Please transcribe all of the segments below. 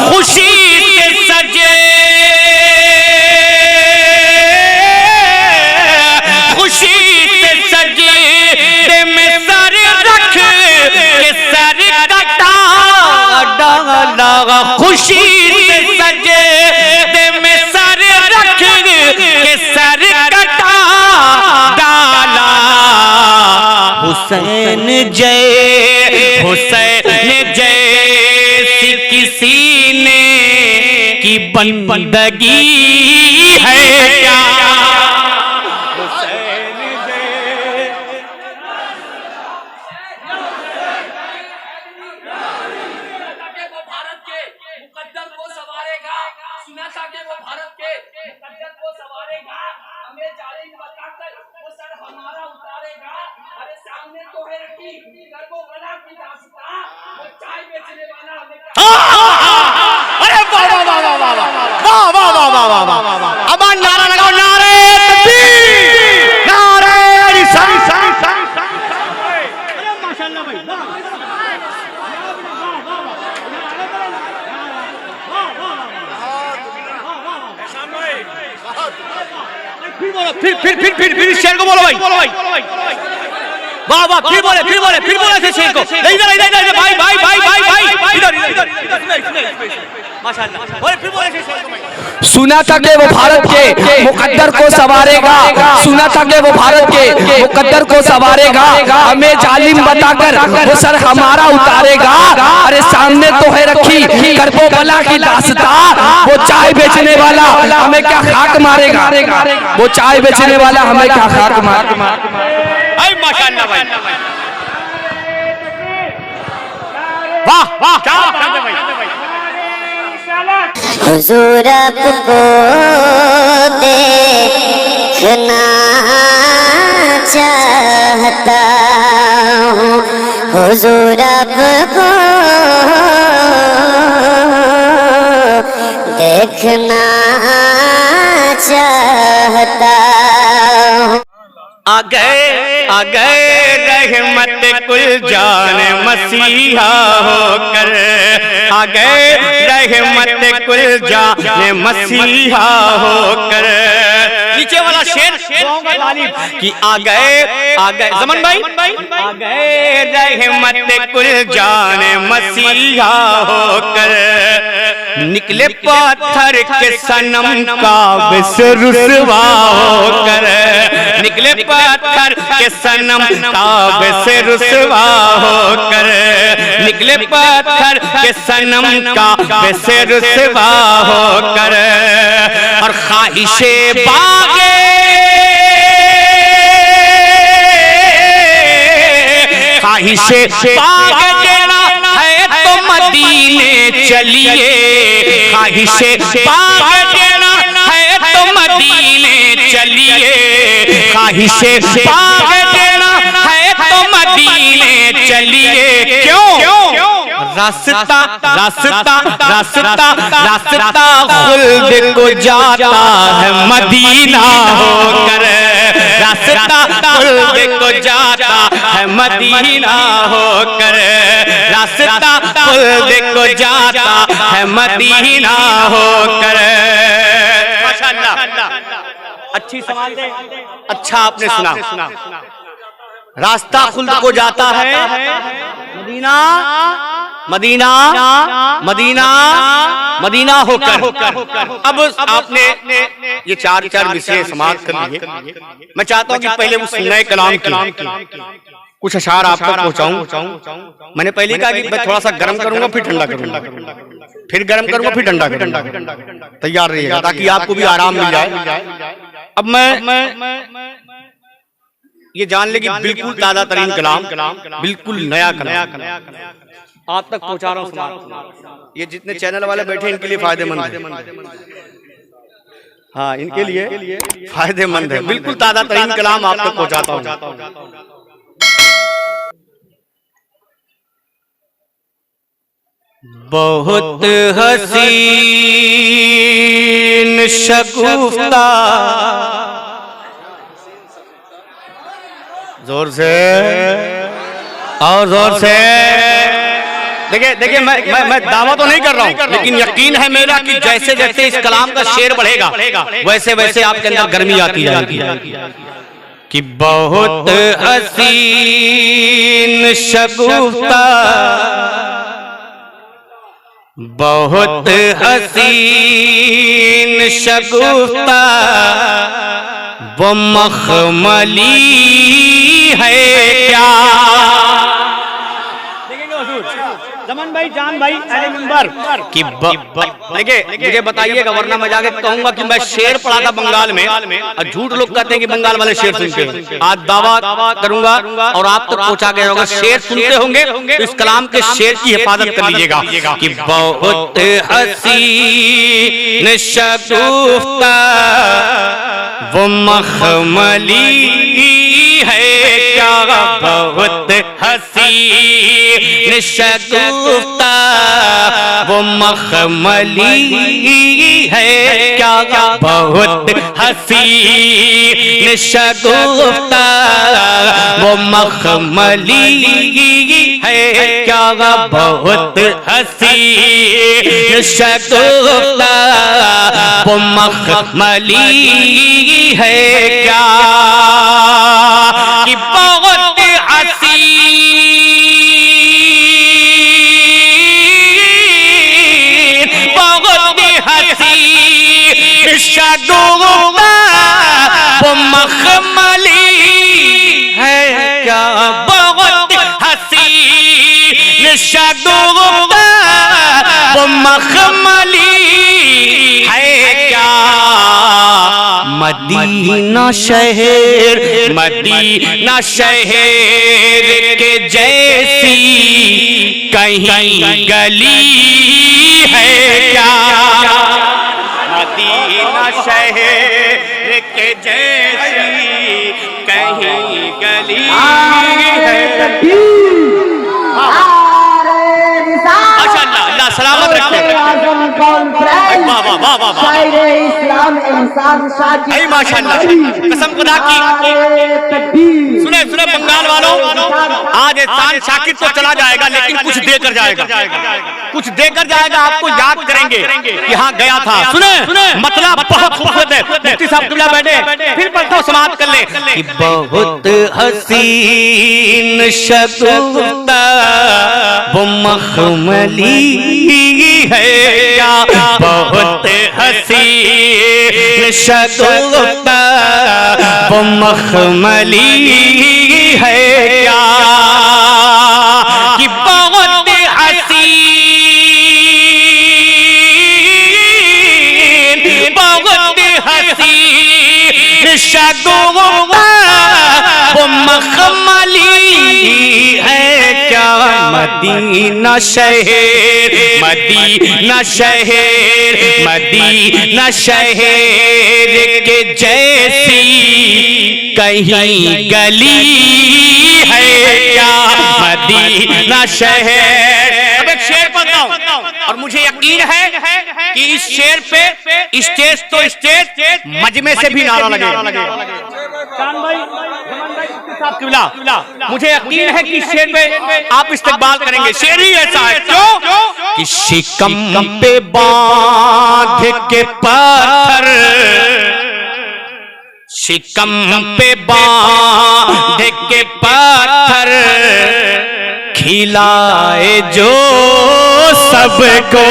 खुशी से सजे, खुशी से सजे में सर रख के सर कटा डाला, खुशी से सजे में सर रख के सर कटा डाला। हुसैन जय, हुसैन जय किसी ने की बंदगी है क्या? हुसैन जय वो भारत के मुकद्दर को सवारेगा, सुना था कि वो भारत के मुकद्दर को सवारेगा, हमें जालिम बताकर वो सर हमारा उतारेगा। अरे सामने तो है रखी गर्भो बना की दास्तां, वो चाय बेचने वाला हमें अरे वाह वाह वाह वाह वाह वाह वाह वाह वाह वाह वाह वाह, अब नारा लगाओ, नारे तकबीर, नारे रिसालत। अरे माशाल्लाह भाई, फिर शेर को बोलो भाई, बोलो भाई, वाह वाह, फिर बोले थे शेर को, इधर भाई भाई भाई भाई भाई इधर माशाल्लाह, बोले फिर बोले थे शेर को भाई। सुना था कि वो भारत के मुकद्दर को सवारेगा, सुना था कि वो भारत के मुकद्दर को सवारेगा, हमें जालिम बताकर वो सर हमारा उतारेगा। अरे सामने तो है रखी कर्बो बला की दास्तां, वो चाय बेचने वाला हमें क्या खाक मारेगा, वो चाय बेचने वाला हमें क्या खाक मारेगा। माशाल्लाह भाई, वाह वाह, क्या बात है भाई। हुजूर आपको देखना चाहता हूँ, हुजूर आपको देखना चाहता हूँ। आ गए रहमत कुल जान मसीहा होकर, आ गए रहमत कुल जान मसीहा होकर। नीचे वाला शेर कि आ गए जमन भाई, आ गए रहमत कुल जान मसीहा होकर, निकले पत्थर के सनम काबे से रुसवा होकर, निकले पत्थर के सनम काबे से रुसवा होकर, निकले पत्थर के सनम काबे से रुसवा होकर। और ख्वाहिशे बागे, ख्वाहिशे बागे देना है तो मदीने चलिए, ख्वाहिशे बागे देना है तो मदीने चलिए, ख्वाहिशे बागे देना है तो मदीने चलिए। क्यों? रास्ता रास्ता रास्ता रास्ता खुल्द को जाता है मदीना होकर, रास्ता खुल्द को जाता है मदीना होकर, रास्ता खुल्द को जाता है मदीना होकर। माशाअल्लाह, अच्छी सवाल है, अच्छा आपने सुना। रास्ता खुल्द को जाता है मदीना, मदीना मदीना मदीना होकर। अब आपने ये चार विषय समाप्त कर लिए। मैं चाहता हूं कि पहले उस नए कलाम की कुछ अशार आप तक पहुंचाऊं। मैंने पहले कहा कि मैं थोड़ा सा गर्म करूंगा, फिर ठंडा करूंगा, फिर गर्म करूंगा, फिर ठंडा करूंगा। तैयार रहिएगा ताकि आपको भी आराम मिल जाए। अब मैं ये जान ले कि बिल्कुल ताजा तरीन कलाम, बिल्कुल नया कलाम आप तक पहुंचा रहा हूँ। ये जितने चैनल वाले बैठे इनके लिए फायदेमंद है, हाँ इनके लिए फायदेमंद है। बिल्कुल ताजा तरीन कलाम आप तक पहुंचाता हूँ। बहुत हसीन शगुफ्ता, जोर से और जोर से, देखिए मैं दावा तो नहीं कर रहा हूँ, लेकिन यकीन है मेरा कि जैसे जैसे इस कलाम का शेर बढ़ेगा वैसे वैसे आपके अंदर गर्मी आती जाएगी कि बहुत हसीन शगुफ्ता, बहुत हसीन शगुफ्ता वो मखमली है क्या। जमन भाई, जान भाई, अरे मिंबर कि देखिए मुझे बताइएगा, वरना मैं जाके कहूंगा कि मैं शेर पढ़ा था बंगाल में, और झूठ लोग कहते हैं कि बंगाल वाले शेर सुनते हैं। आज दावा करूंगा और आप तक पहुंचा गया होगा, शेर सुनते होंगे तो इस कलाम के शेर की हिफाजत कर लीजिएगा कि बहुत हसीन शगुफ्ता वो मखमली है क्या, बहुत हसीन शगुफ्ता वो मखमली है क्या, बहुत हसीन शगुफ्ता वो मखमली है क्या, बहुत हसीन शगुफ्ता वो मखमली है क्या कि बहुत हसीन, बहुत हसीन शगुफ्ता वो मखमली है क्या, बहुत हसीन शगुफ्ता वो मखमली है क्या। मदीना शहर, मदीना शहर के जैसी कहीं गली है क्या, मदीना शहर के जैसी कहीं गली है। माशाअल्लाह, अल्लाह सलामत रखे। माशाअल्लाह, कसम खुदा की। सुने सुने बंगाल वालों, आज एहसान शाकिर तो चला जाएगा लेकिन कुछ देकर जाएगा, कुछ देकर जाएगा, आपको याद करेंगे कि हाँ गया था। सुने मतलब बहुत खूबसूरत है। मुफ्ती साहब किबला बैठे, फिर पढ़ता हूँ, समाप्त कर ले कि बहुत हसीन शगुफ्ता वो मखमली है क्या, बहुत हसीन शगुफ्ता वो मखमली है क्या कि बहुत हसीन, बहुत हसीन शगुफ्ता वो मखमली है क्या। मदीना शहर, मदीना शहर, मदीना शहर के जैसी कहीं गली है क्या, मदीना शहर। अब एक शेर पढ़ता हूं और मुझे यकीन है कि इस शेर पे स्टेज तो स्टेज मजमे से भी नारा लगेगा। मुझे यकीन है कि शेर पे आप इस्तेमाल करेंगे। शेर ही ऐसा है, क्यों कि शिकम पे बांध के पत्थर, शिकम पे बांध के पत्थर खिलाए जो सबको।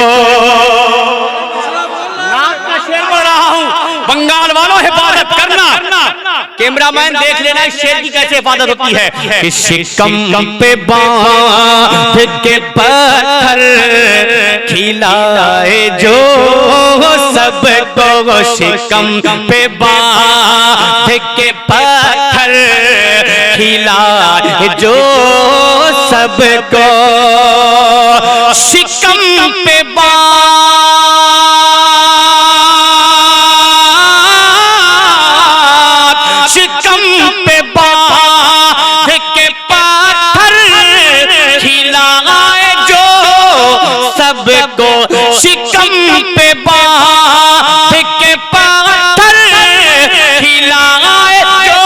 नाक का शेर बोल रहा हूं, बंगाल वालों हिफाजत करना, कैमरामैन देख लेना इस शेर की कैसे हिफाजत होती है कि शिकम पे बांध के पत्थर खिलाए जो सबको, शिकम पे बांध के पत्थर खिलाए जो सबको, शिकम पे शिकम पे बांध के पत्थर खिलाए जो सबको, शिकम पे बांध के पत्थर खिलाए जो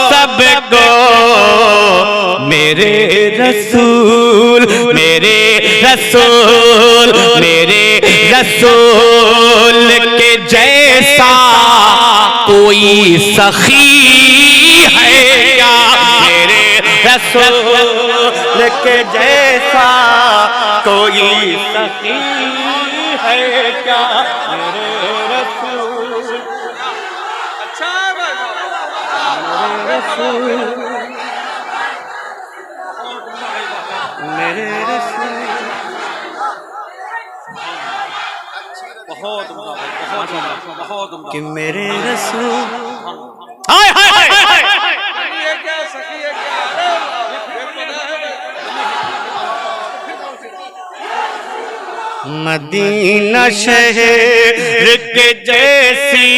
सबको। मेरे रसूल, मेरे रसूल के जैसा कोई सखी है क्या? मेरे रसूल के जैसा कोई सखी है क्या? मेरे रसूल, अच्छा मेरे रसूल, मेरे रसूल। बहुत उम्दा कि मेरे रसूल, हाय हाय हाय हाय, ये क्या सखी है क्या? मदीना शहर के जैसी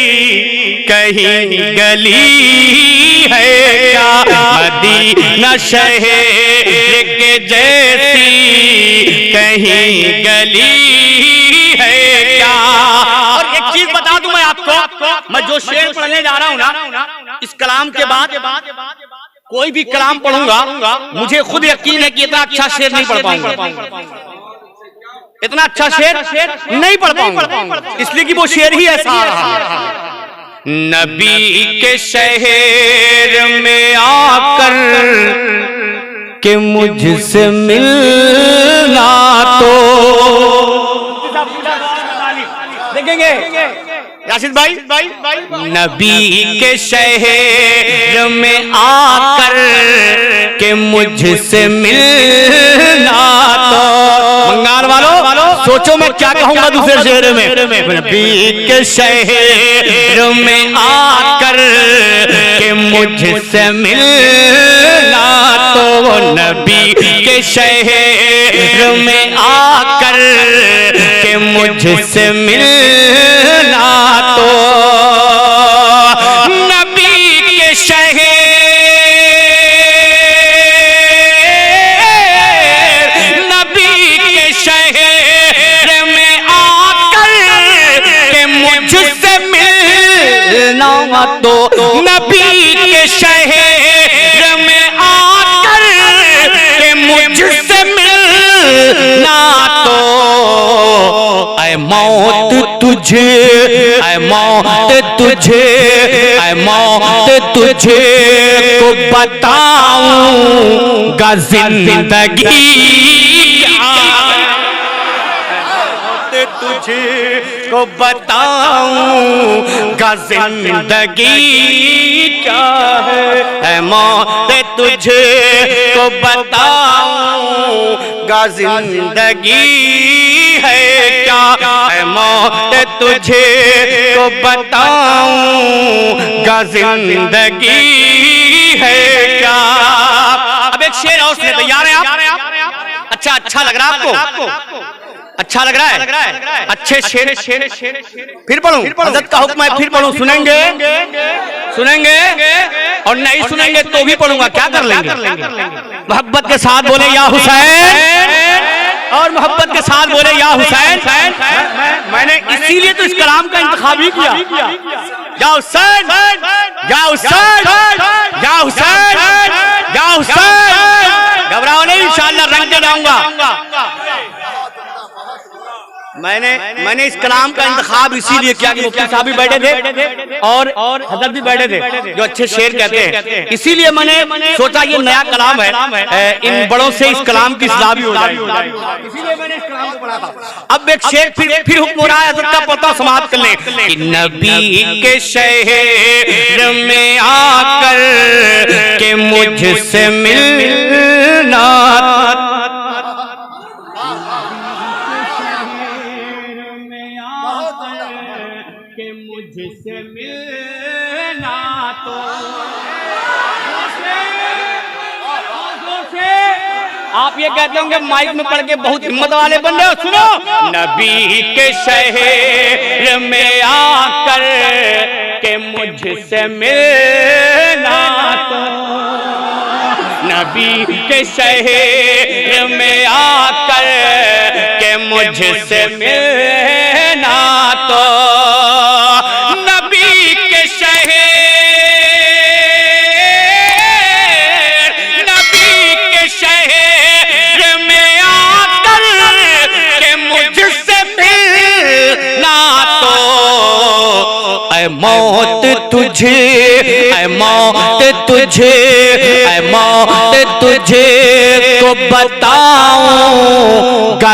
कहीं गली है क्या? मदीना शहर के जैसी कहीं गली है क्या? और एक चीज बता दूं मैं आपको, मैं जो शेर पढ़ने जा रहा हूं ना, इस कलाम के बाद कोई भी कलाम पढ़ूंगा, मुझे खुद यकीन है कि इतना अच्छा शेर नहीं पढ़ पाऊंगा, इतना अच्छा शेर नहीं पढ़ पाऊंगा, इसलिए कि वो शेर ही ऐसा आ रहा है। नबी के शहर में आकर के मुझसे मिलना तो देखेंगे राशिद भाई, नबी के शहर में आकर के मुझसे मिलना तो, बंगाल वालों सोचो मैं क्या कहूंगा दूसरे शहर में। नबी के शहर में आकर के मुझसे मिलना तो, नबी के शहर में आकर के मुझसे मिलना तो, नबी के शहर में आकर के मुझसे मिलना तो, नबी के शहर में आकर के मुझसे मिलना तो, ऐ मौत तुझे, ऐ मौत तुझे, ऐ मौत तुझे को बताऊंगा जिंदगी तुझे को बताऊंगा जिंदगी क्या है? ऐ मौत तुझे को बताऊंगा जिंदगी है क्या? ऐ मौत तुझे को बताऊंगा जिंदगी है क्या? अब एक शेर और सुने, तैयार हैं आप? अच्छा लग रहा है आपको? अच्छा लग रहा है? अच्छे शेर फिर पढ़ूं? हज़रत का हुक्म है फिर पढ़ूं? सुनेंगे और नहीं सुनेंगे तो भी पढ़ूंगा, क्या कर लेंगे? मोहब्बत के साथ बोले या हुसैन, और मोहब्बत के साथ बोले या हुसैन। मैंने इसीलिए तो इस कलाम का इंतखाब ही किया, या हुसैन, या हुसैन, या हुसैन, या हुसैन। घबराओ नहीं, इंशाअल्लाह रंग दे जाऊंगा। मैंने इस कलाम का इंतखाब इसीलिए किया कि मुफ्ती साहब भी बैठे थे और हजरत भी बैठे थे जो अच्छे शेर कहते हैं, इसीलिए मैंने सोचा ये नया कलाम है, इन बड़ों से इस कलाम की इस्लाह भी हो जाएगी, इसीलिए मैंने इस कलाम को पढ़ा था। अब एक शेर फिर हुक्म हो रहा है, हजरत का पता समाप्त कर लें कि नबी के शहर में आकर के मुझसे मिलना, मुझसे मिलना तो, आप ये कहते होंगे माइक में पढ़ के बहुत हिम्मत वाले बन रहे हो, सुनो। नबी के शहर में आकर के मुझसे मिलना तो, नबी के शहर में आकर के मुझसे मिलना तो, नबी के शहर में आकर तुझे, ऐ मौत तुझे, ऐ मौत तुझे को बताऊंगा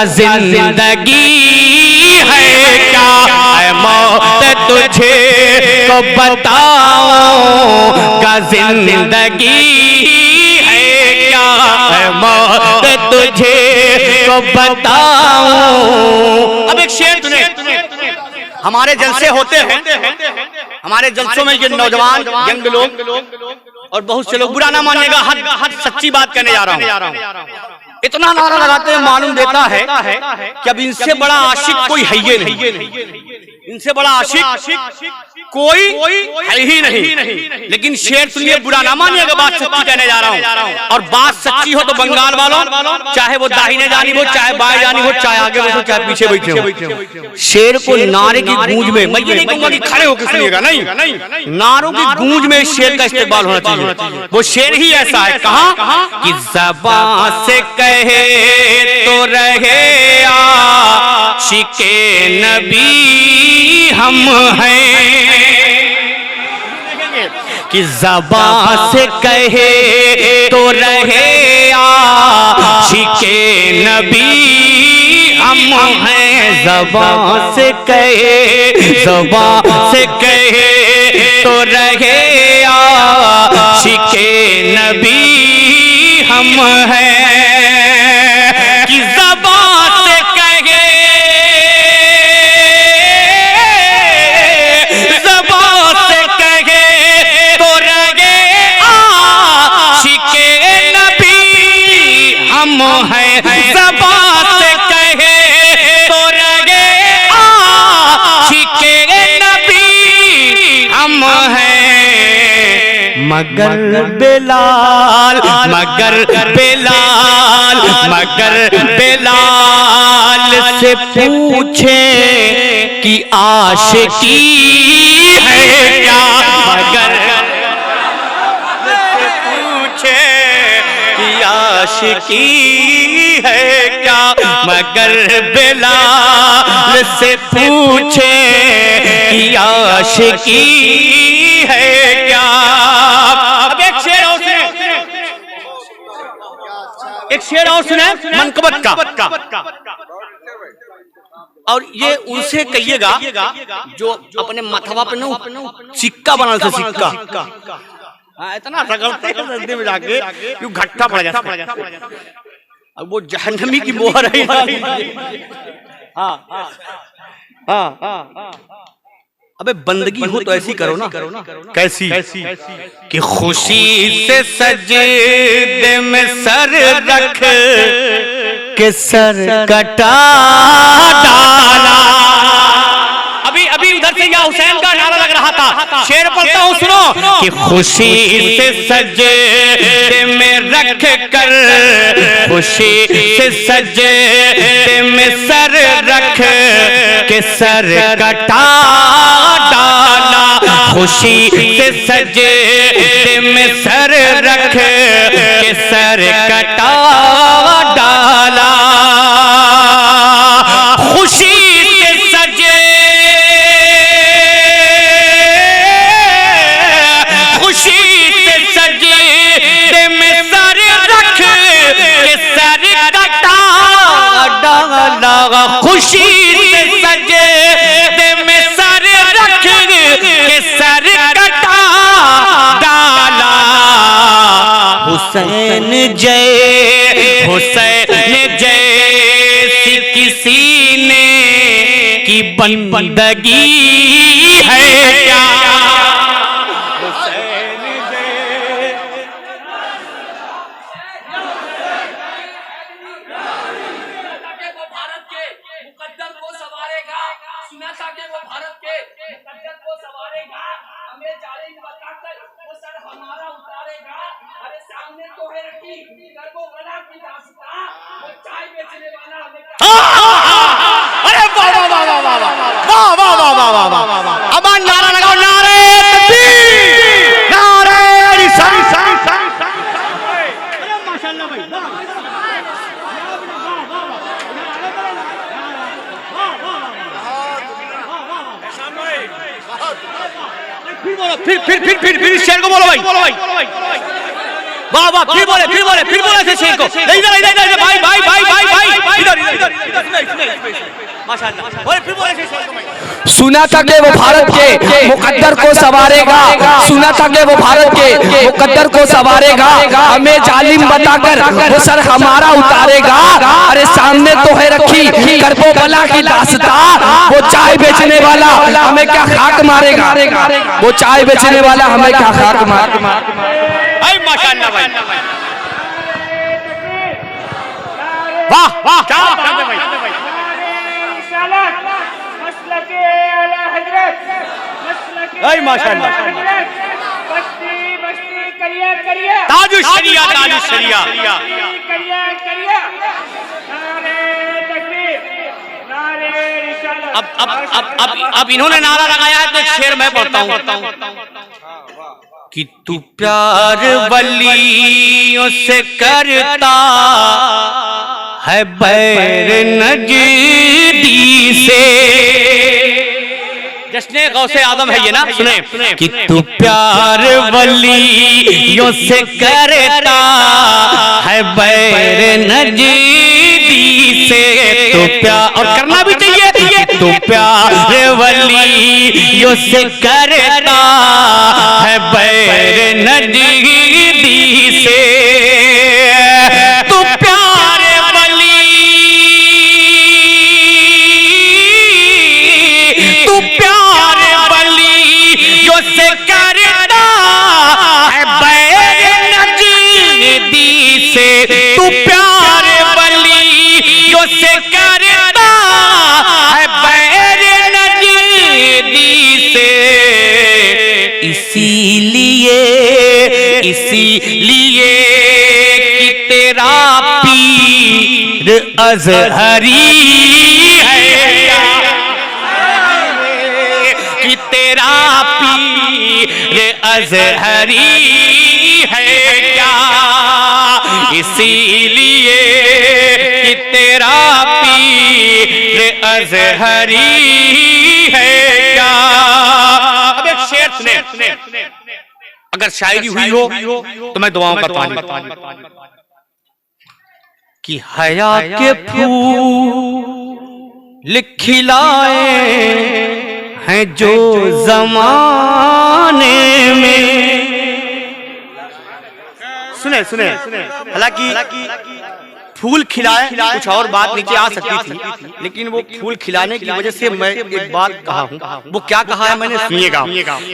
जिंदगी है क्या, ऐ मौत तुझे को बताऊंगा जिंदगी है क्या, ऐ मौत तुझे को बताऊं। अब एक शेर सुने, हमारे जलसे होते हैं, हमारे जलसों में ये नौजवान यंग लोग और बहुत से लोग, बुरा ना मानिएगा, हर सच्ची बात कहने जा रहा हूं, इतना नारा लगाते हैं, मालूम देता है कि अब इनसे बड़ा आशिक कोई है ही नहीं, इनसे बड़ा आशिक कोई है ही नहीं। लेकिन शेर सुनिए, बुरा ना मानिएगा, बात सच्ची कहने जा रहा हूं, और बात सच्ची हो तो बंगाल वालों, चाहे वो दाहिने जानी हो, चाहे बाएं जानी हो, चाहे आगे बैठो, चाहे पीछे बैठे हो, शेर को नारे की गूंज में, मैं ये नहीं कहूंगा कि खड़े होकर सुनिएगा, नहीं, नारों की गूंज में शेर का इस्तेमाल होना चाहिए। वो शेर ही ऐसा है, कहा कि ज़बान से कहे तो रहे आशिके नबी हम हैं, कि ज़बान से कहे तो रहे आशिके नबी हम हैं, ज़बान से कहे, ज़बान से कहे तो रहे आशिके नबी हम हैं, कि ज़बान से कहे, ज़बान से कहे तो रहे आशिके नबी हम हैं, ज़बान से कहे तो रहे आशिके नबी हम हैं, मगर बेलाल, मगर बेलाल, मगर बेलाल से पूछे कि आशिकी है क्या, मगर से पूछे कि आशिकी है क्या, मगर बेलाल से पूछे कि आशिकी है क्या। अब एक शेर और सुने, एक शेर और सुने मनकबत का, और ये उनसे कहिएगा जो अपने मथवा पे ना सिक्का बना था, सिक्का, इतना रगड़ते हैं रस्ते में जाके क्यों घट्टा पड़ जाता, अब वो जहन्नमी की मोहर है। अबे बंदगी हो तो ऐसी करो ना, कैसी कि खुशी से सजदे में सर रख के सर कटा डाला। अभी उधर से या हुसैन का नारा लग रहा था, शेर पढ़ता हूँ सुनो, कि खुशी से सजदे में रख कर, खुशी से सजदे में सर रख के सर कटा डाला, खुशी से सजदे में सर रख के सर कटा डाला, खुशी से सजे, खुशी से सजदे में सर रख के सर कटा डाला, खुशी से सजदे में सर रख के सर कटा डाला, हुसैन जय, हुसैन जैसी किसी ने की बंदगी है क्या, हुसैन जय। वो भारत के मुकद्दर को संवारेगा, सुना था कि वो भारत के मुकद्दर को संवारेगा, हमें जालिम बताकर वो सर हमारा उतारेगा। अरे सामने तो है रखी गर्वो वाला की दास्तां, वो चाय बेचने वाला हमें अरे वाह वाह वाह वाह वाह वाह वाह वाह वाह वाह वाह वाह, अब नारा लगाओ, नारे तकबीर, नारे रिसालत। अरे माशाल्लाह भाई, फिर इस शेर को बोलो भाई, वाह वाह, फिर बोले इस शेर को, इधर भाई भाई भाई भाई भाई, इधर माशाल्लाह, बोले फिर बोले इस शेर को भाई। सुना था कि वो भारत के मुकद्दर को संवारेगा, सुना था कि वो भारत के मुकद्दर को संवारेगा, हमें जालिम बताकर वो सर हमारा उतारेगा। अरे सामने तो है रखी करबो बला की दास्तां, वो चाय बेचने वाला हमें क्या खाक मारेगा, वो चाय बेचने वाला हमें क्या खाक मारेगा। भाई माशाल्लाह भाई, वाह वाह, क्या बात है भाई, भाई माशाल्लाह, ताजुश शरिया, ताजुश शरिया। अब इन्होंने नारा लगाया है तो एक शेर मैं पढ़ता हूँ कि तू प्यार वलियों से करता है बैर नजदी से। जश्ने गौसे आदम है ये ना, सुने कि तू प्यार वलियों से करता है बैर नजदी से, तो प्यार और करना भी चाहिए, तो प्यार वलियों से करता है बैर नजदी से, तो प्यार वली, तू प्यार वलियों से करता है बैर नजदी से, तू प्यार वलियों से करता है बैर नजदी से। इसीलिए कि तेरा पीर अज़हरी है, कि तेरा पीर अज़हरी है क्या, इसीलिए कि तेरा पीर अज़हरी है क्या। अब एक शेर सुने, अगर शायरी हुई हो तो मैं दुआओं का पानी, कि हया के फूल खिलाए हैं जो जमाने में। सुने हालांकि फूल खिलाए कुछ और बात नीचे आ सकती थी, लेकिन वो फूल खिलाने की वजह से मैं एक बात कहा हूँ, वो क्या कहा है मैंने, सुनिएगा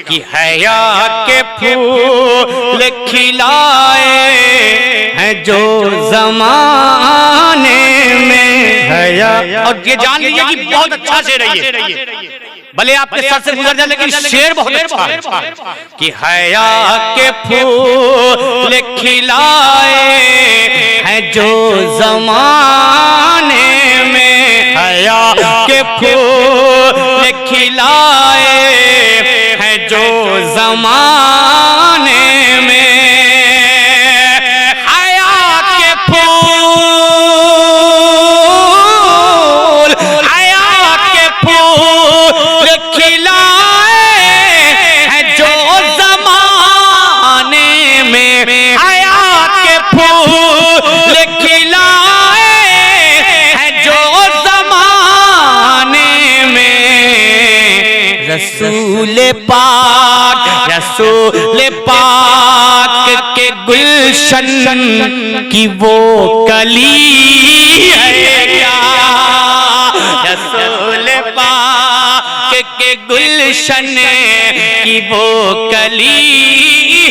कि हया के फूल खिलाए हैं जो जमाने में हया। और ये जान लीजिए कि बहुत अच्छा शेर है, भले आपके सर से गुजर जाए लेकिन शेर बहुत अच्छा है, कि हया के फूल खिलाए हैं जो जमाने में, हया के फूल खिलाए हैं जो जमाने में, हया के फूल, हया के फूल खिलाए हैं जो जमाने में, हया के फूल खिलाए हैं जो जमाने में। रसूल पाक के गुलशन की वो कली है क्या, रसूल पाक के गुलशन की वो कली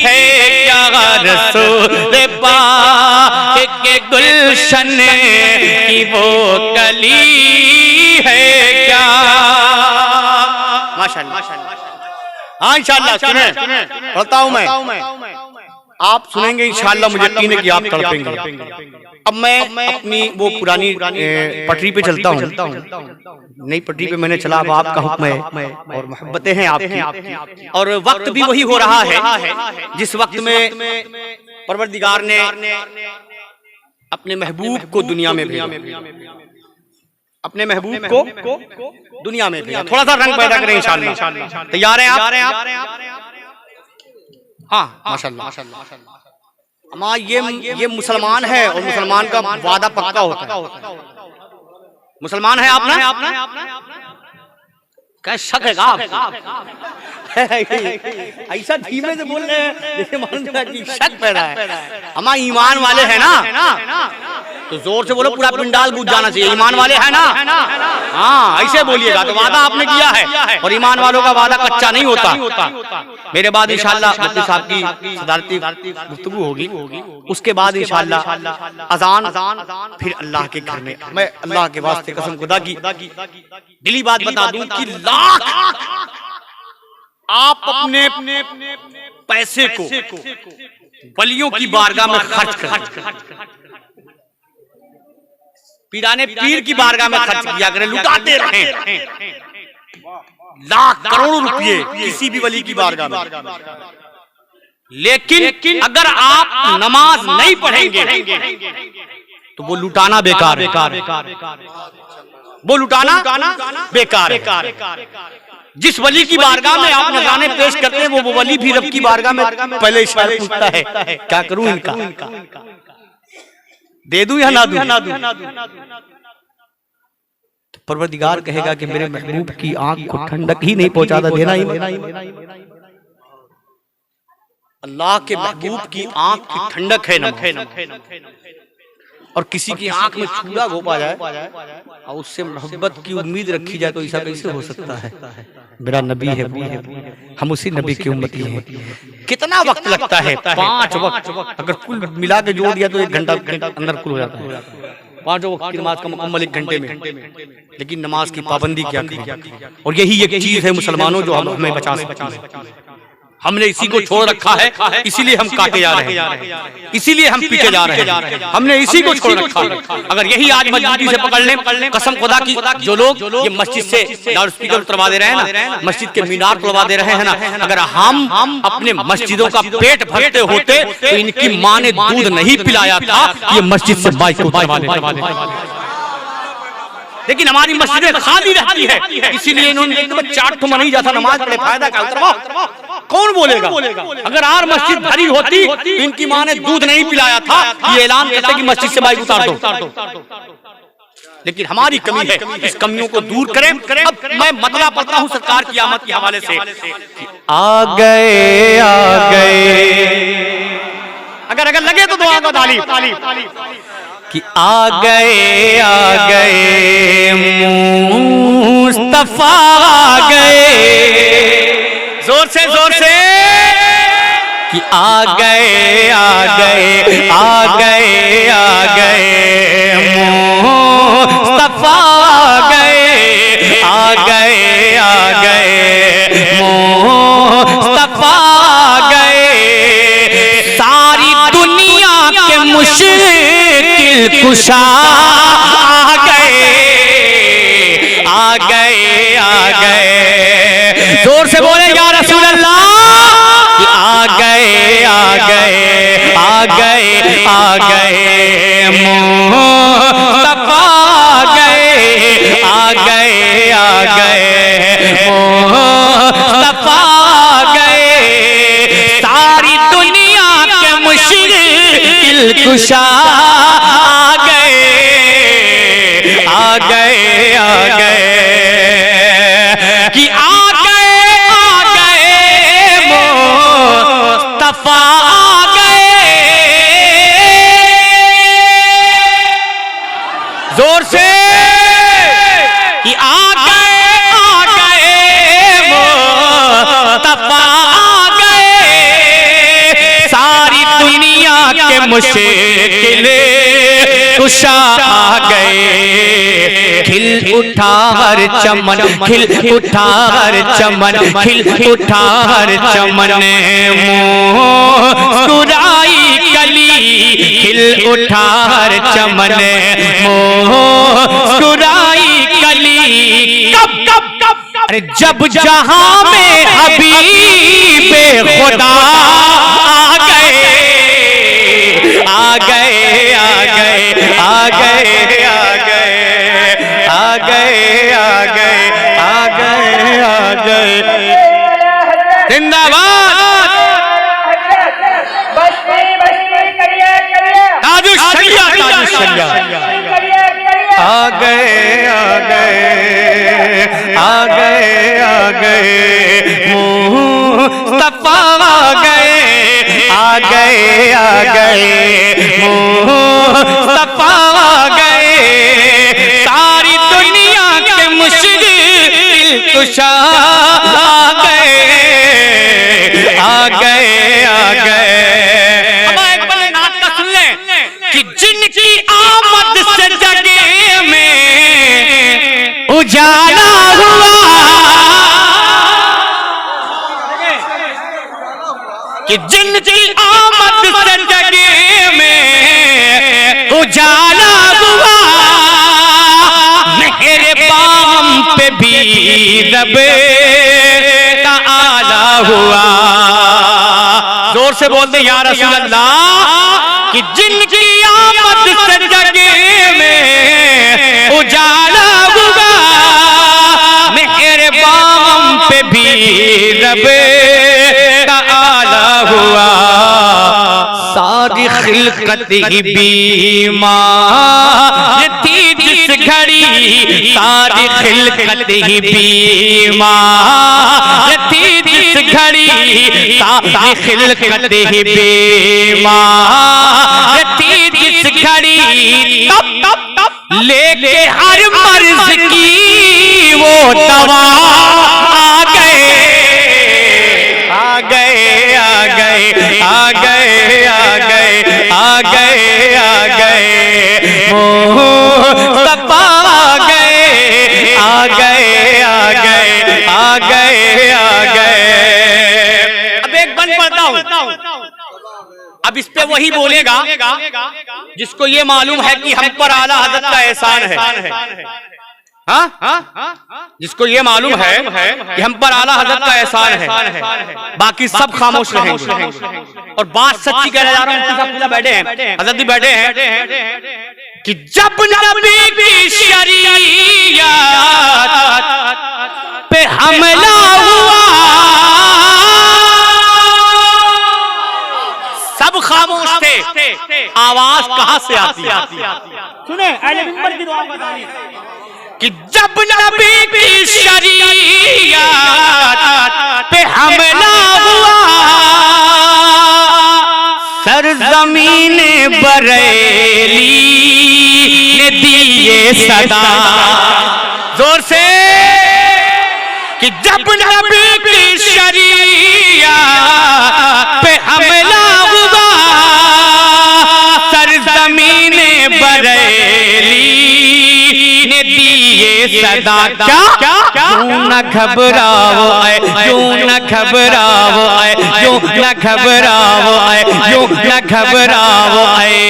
है क्या, रसूल पाक के गुलशन की वो कली है क्या। माशाअल्लाह, हाँ इंशाअल्लाह सुने, बताऊं मैं, आप सुनेंगे इंशाअल्लाह, मुझे यकीन है कि आप तड़पेंगे। अब मैं अपनी वो पुरानी पटरी पे चलता हूँ, नई पटरी पे मैंने चला, अब आपका हुक्म है और मोहब्बतें हैं आपकी, और वक्त भी वही हो रहा है जिस वक्त में परवरदिगार ने अपने महबूब को दुनिया में भेजा, अपने महबूब को दुनिया में भेजा। थोड़ा सा रंग पैदा करें इंशाअल्लाह, तैयार हैं आप? हाँ माशाल्लाह। अम्मा ये मुसलमान है और मुसलमान का वादा पक्का होता है। मुसलमान है आप ना? क्या शक है ऐसा धीमे से बोल रहे हैं जैसे मालूम है कि शक पैदा है। अम्मा ईमान वाले हैं ना तो जोर से बोलो, पूरा पिंडाल गूंज जाना चाहिए। ईमान वाले हैं ना? हाँ ऐसे बोलिएगा। तो वादा आपने किया है और ईमान वालों का वादा कच्चा नहीं होता। मेरे बाद इंशाअल्लाह मुफ्ती साहब की सदारती गुफ्तगू होगी, उसके बाद इंशाअल्लाह अजान, फिर अल्लाह के घर में। मैं अल्लाह के वास्ते कसम खुदा की दिली बात बता दूं कि लाख आप अपने पैसे को वलियों की बारगाह में खर्च कर, पीराने पीर की बारगाह में खर्च किया करें, लुटाते रहें लाख करोड़ों रुपए किसी भी वली की बारगाह में। लेकिन अगर आप नमाज नहीं पढ़ेंगे तो वो लुटाना बेकार है, वो लुटाना बेकार है। जिस वली की बारगाह में आप नज़राने पेश करते हैं वो वली भी रब की बारगाह में पहले सवाल पूछता है, क्या करूं इनका, दे दूं या ना दूं? तो परवरदिगार कहेगा कि मेरे महबूब की आंख को ठंडक ही नहीं पहुंचाता, देना ही नहीं। अल्लाह के महबूब की आंख की ठंडक है नमक, और किसी की आंख में छूड़ा घोपा जाए और उससे मोहब्बत की उम्मीद रखी जाए तो ऐसा कैसे हो सकता है? मेरा नबी है, हम उसी नबी की उम्मती हैं। कितना वक्त लगता है? 5 वक्त। अगर कुल मिला के जोड़ दिया तो 1 घंटा अंदर कुल हो जाता है। 5 वक्त की नमाज का मुकम्मल 1 घंटे में। लेकिन नमाज की पाबंदी क्या करें? और यही एक चीज है मुसलमानों जो हमें बचा सकती है। हमने इसी को छोड़ रखा है, इसीलिए हम काटे जा रहे हैं, इसीलिए हम पीटे जा रहे हैं। हमने इसी को छोड़ रखा है। अगर यही आज मजबूती से पकड़ लें, कसम खुदा की, जो लोग ये मस्जिद से लाउड स्पीकर उतरवा दे रहे हैं ना, मस्जिद के मीनार तोड़वा दे रहे हैं ना, अगर हम अपने मस्जिदों का पेट भरते होते तो इनकी माँ ने दूध नहीं पिलाया था, ये मस्जिद से बाइक उतरवा देते। लेकिन हमारी मस्जिदें खाली रहती है, इसीलिए इन्होंने 4 ठो नहीं जाता नमाज पढ़े, फायदा क्या? उतरवाओ, कौन बोलेगा? अगर आर मस्जिद भरी होती, इनकी माँ ने दूध नहीं पिलाया था, ये ऐलान करते कि मस्जिद से बाइक उतार दो। लेकिन हमारी कमी है, इस कमियों को दूर करें। अब मैं मतला पढ़ता हूँ सरकार की आमद के हवाले से। आ गए अगर लगे तो दुआ का तालीम कि आ गए मुस्तफा आ गए, जोर से कि आ गए मुस्तफा आ गए मुस्तफा आ गए। सारी दुनिया के मुश्किल कुशा आ गए। जोर से बोले या रसूल अल्लाह कि आ गए मुस्तफा आ गए मुस्तफा आ गए। सारी दुनिया के मुश्किल कुशा आ गए कि आ गए मुस्तफा आ गए। जोर से कि आ गए मुस्तफा आ गए। सारी दुनिया के मुश्किल कुशा आ गए। खिल उठा हर चमन, खिल उठा हर चमन, खिल उठा हर चमन मुस्कुराई कली, खिल उठा हर चमन मुस्कुराई कली। कब अरे जब जहां में हबीबे खुदा आ गए आ गए आ गए आ गए आ गए आ गए आ गए आ गए आ गए। जिंदाबाद माशाल्लाह। आ गए आ गए आ गए आ गए मुस्तफा आ गए आ गए आ गए मुस्तफा आ गए सारी दुनिया के मुश्किल कुशा आ गए आ गए आ गए। अब एक बार नात का सुन ले कि जिनकी आमद से जगे में उजाला हुआ कि जिनकी आमद से जगे में उजाला हुआ मेरे बाम पे भी रब का आला हुआ। जोर से बोलते या रसूल अल्लाह कि जिनकी आमद से जगे में उजाला हुआ मेरे बाम पे भी रब का आला हुआ। सारी खिलकत ही बीमार थी जिस घड़ी सारी खिलकत ही बीमार थी जिस घड़ी सारी खिलकत ही बीमार थी जिस घड़ी तब लेके हर मर्ज की वो दवा आ गए आ गए आ गए आ गए आ गए आ गए आ गए मुस्तफा आ गए आ गए आ गए आ गए आ गए। अब एक बंद पढ़ता हूं, अब इस पे वही बोलेगा जिसको ये मालूम है कि हम पर आला हज़रत का एहसान है। हाँ जिसको ये मालूम है कि हम पर आला हज़रत का एहसान है, बाकी सब खामोश रहेंगे। और बात सच्ची कहने जा रहा हूँ, मुफ्ती साहब बैठे हैं, हज़रत भी बैठे हैं कि जब नबी की शरीयत पे हमला हुआ सब खामोश थे, आवाज कहां से आती है? सुने अहले मिंबर की दुआ बताइए कि जब नबी की शरीयत पे हमला हुआ सरजमीन बरेली ने दिए सदा। जोर से कि जब नबी की शरीयत पे हमला हुआ सरजमीन बरेली ने दिए सदा। क्या क्यों न घबराओ आए, क्यों न घबराओ आए, क्यों न घबराओ आए, क्यों न घबराओ आए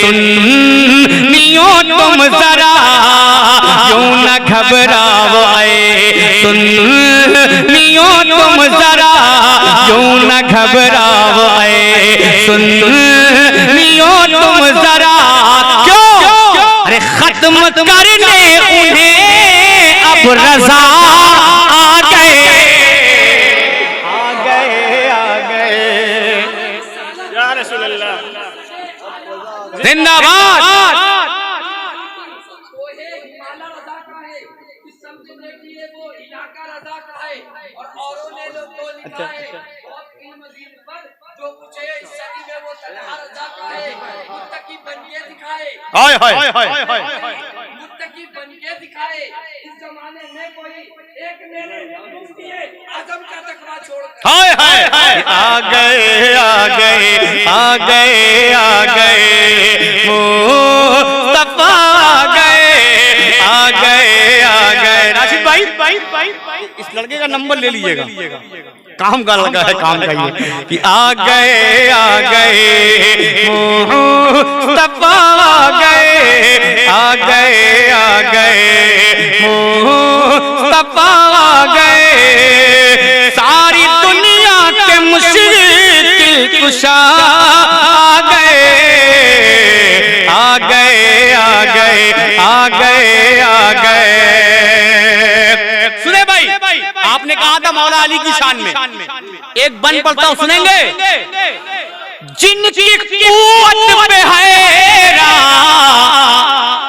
सुन्नियों तुम जरा, क्यों न घबराओ आए सुन्नियों तुम जरा, क्यों न घबराओ आए सुन्नियों तुम जरा। क्यों? अरे खत्म करने उन्हें अब रजा आ गए आ गए आ गए। या रसूल अल्लाह जिंदाबाद। वो इलाका रजा का है और औरों ने लोग वो लिखा है और इन मजीद पर जो कुछ है इस सदी में वो तन्हा रजा का है। मुत्तकी बनके दिखाए, हाय हाय हाय हाय, मुत्तकी बनके दिखाए। इस जमाने में कोई एक मेरे मुफ्ती आजम का तकवा छोड़, हाय हाय हाय। आ गए आ गए आ गए आ गए मुस्तफा आ गए आ गए आ गए। राशिद भाई इस लड़के का नंबर ले लीजिएगा, काम का लगा है, काम का ये कि आ गए मुस्तफा आ गए आ गए आ गए मुस्तफा आ गए सारी दुनिया के मुश्किल कुशा आ गए आ गए आ गए आ गए आ गए। सुने भाई, आपने कहा था मौला अली की शान में एक बन पढ़ता हूं, सुनेंगे? जिनकी कुव्वत पे हैरा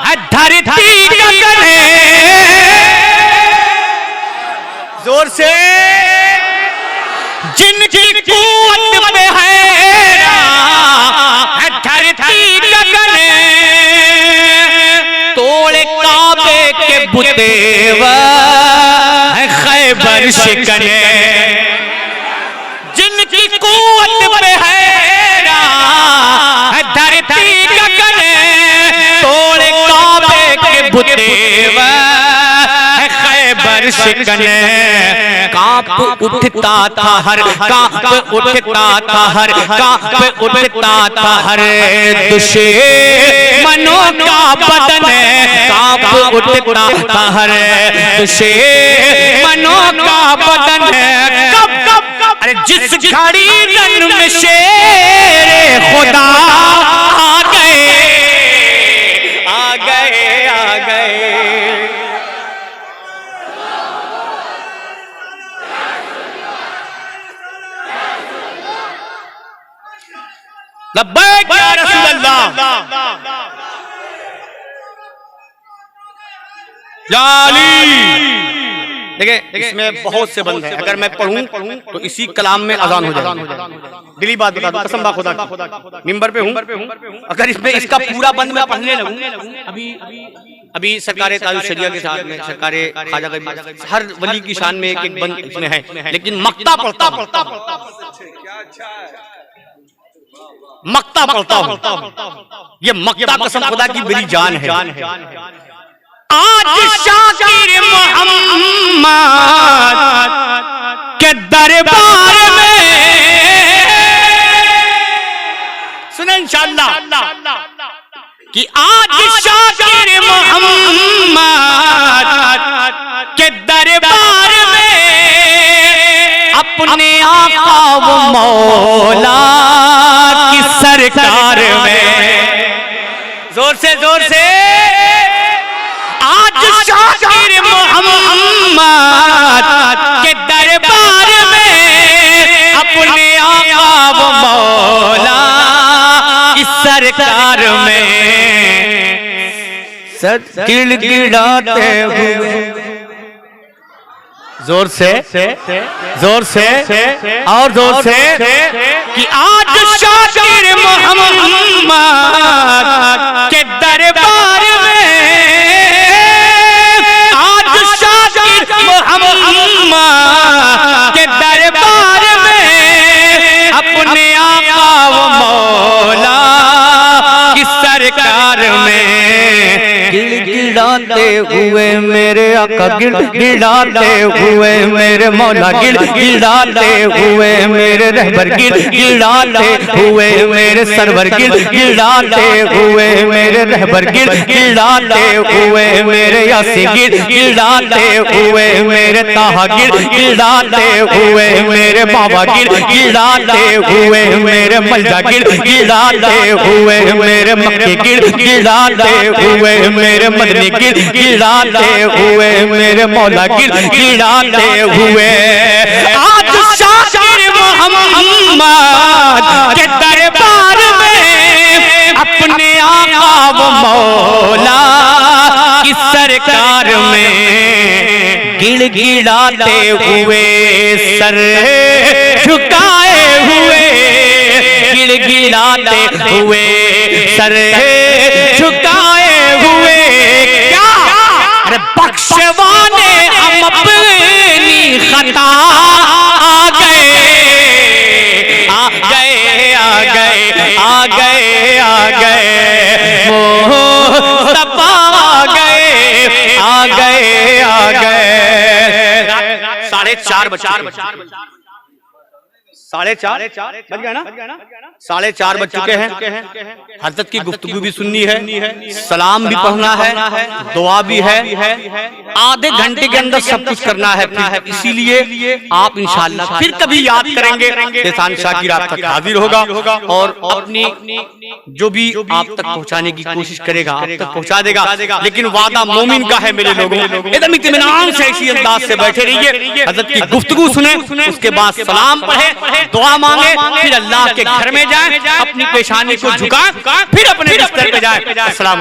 है धरती गगन, जोर से, जिनकी कुव्वत पे हैरा है धरती गगन, तोड़े काबे के बुतेव है खैबर शिकने, जिनकी कुव्वत पे हैरा है धरती गगन, तोड़े काबे के बुतेव है खैबर शिकने, कांप उठता था हर, कांप उठता था हर, कांप उठता था हर दुश्मनों का बदन, कांप उठता था हर दुश्मनों का बदन, कब कब अरे जिस घड़ी रन में शेर खुदा आ गए, आ गए, आ गए। लब्बैक या रसूल अल्लाह, या अली। देखिए इसमें बहुत से बंद है, अगर मैं पढ़ूं तो इसी कलाम में अजान हो जाएगा। दिली बात बता दूं, कसम खुदा की, मिंबर पे हूं, अगर इसमें इसका पूरा बंद मैं पढ़ने लगूं, अभी सरकारे ताजुल शरिया के साथ में सरकारे ख्वाजा गरीब हर वली की शान में एक एक बंद इसमें है, लेकिन मक्ता पढ़ता मक्ता पढ़ता हूं, ये मक्ता कसम खुदा की मेरी जान है। आज शाकिर मोहम्मद के दरबार में, सुने इंशाअल्लाह, कि आज शाकिर मोहम्मद के दरबार में अपने आका वो मौला की सरकार में, जोर से, जोर से, आज शाकिर मोहम्मद के दरबार में अपने आका वो मौला की सरकार में सर गिड़गिड़ाते हुए, जोर से, जोर से, और जोर से, कि आज शाकिर मोहम्मद के दरबार में, आज शाकिर मोहम्मद के दरबार में अपने आका वो मौला की सरकार में गिड़गिड़ाते हुए मेरे आका, गिड़गिड़ाते हुए मेरे मौला, गिड़गिड़ाते हुए मेरे रहबर, गिड़गिड़ाते हुए मेरे सरवर, गिड़गिड़ाते हुए मेरे रहबर, गिड़गिड़ाते हुए मेरे यासीन, गिड़गिड़ाते हुए मेरे ताहा, गिड़गिड़ाते हुए मेरे बाबा, गिड़गिड़ाते हुए मेरे मल्ला, गिड़गिड़ाते हुए मेरे मक्के, गिड़गिड़ाते हुए मेरे मदनी, गिड़गिड़ाते हुए मेरे मौला, गिड़गिड़ाते हुए आज शाकिर मोहम्मद के दरबार में अपने आका वो मौला की सरकार में गिड़गिड़ाते हुए सर झुकाए हुए, गिड़गिड़ाते हुए सर झुकाए हुए, क्या अरे बख्शवाने हम अपनी खता आ गए, आ गए, आ गए, आ गए, आ गए, मुस्तफा आ गए, आ गए, आ गए। 4:30 बज 4:30 बज गया ना, 4:30 बज चुके हैं। हज़रत की गुफ्तगू भी सुननी है, सलाम भी पढ़ना है, दुआ भी है, आधे घंटे के अंदर सब कुछ करना है। इसीलिए आप इंशाअल्लाह फिर कभी याद करेंगे, एहसान शाकिर आप तक हाजिर होगा और अपनी जो भी आप तक पहुंचाने की कोशिश करेगा आप तक पहुंचा देगा, लेकिन वादा मोमिन का है मेरे लोगों। एकदम इत्मीनान से इसी अंदाज से बैठे रहिए, हजरत की गुफ्तगू सुने, उसके बाद सलाम पढ़े, दुआ मांगे, फिर अल्लाह के घर में जाए, अपनी पेशानी को झुका, फिर अपने बिस्तर पे जाए। अस्सलाम।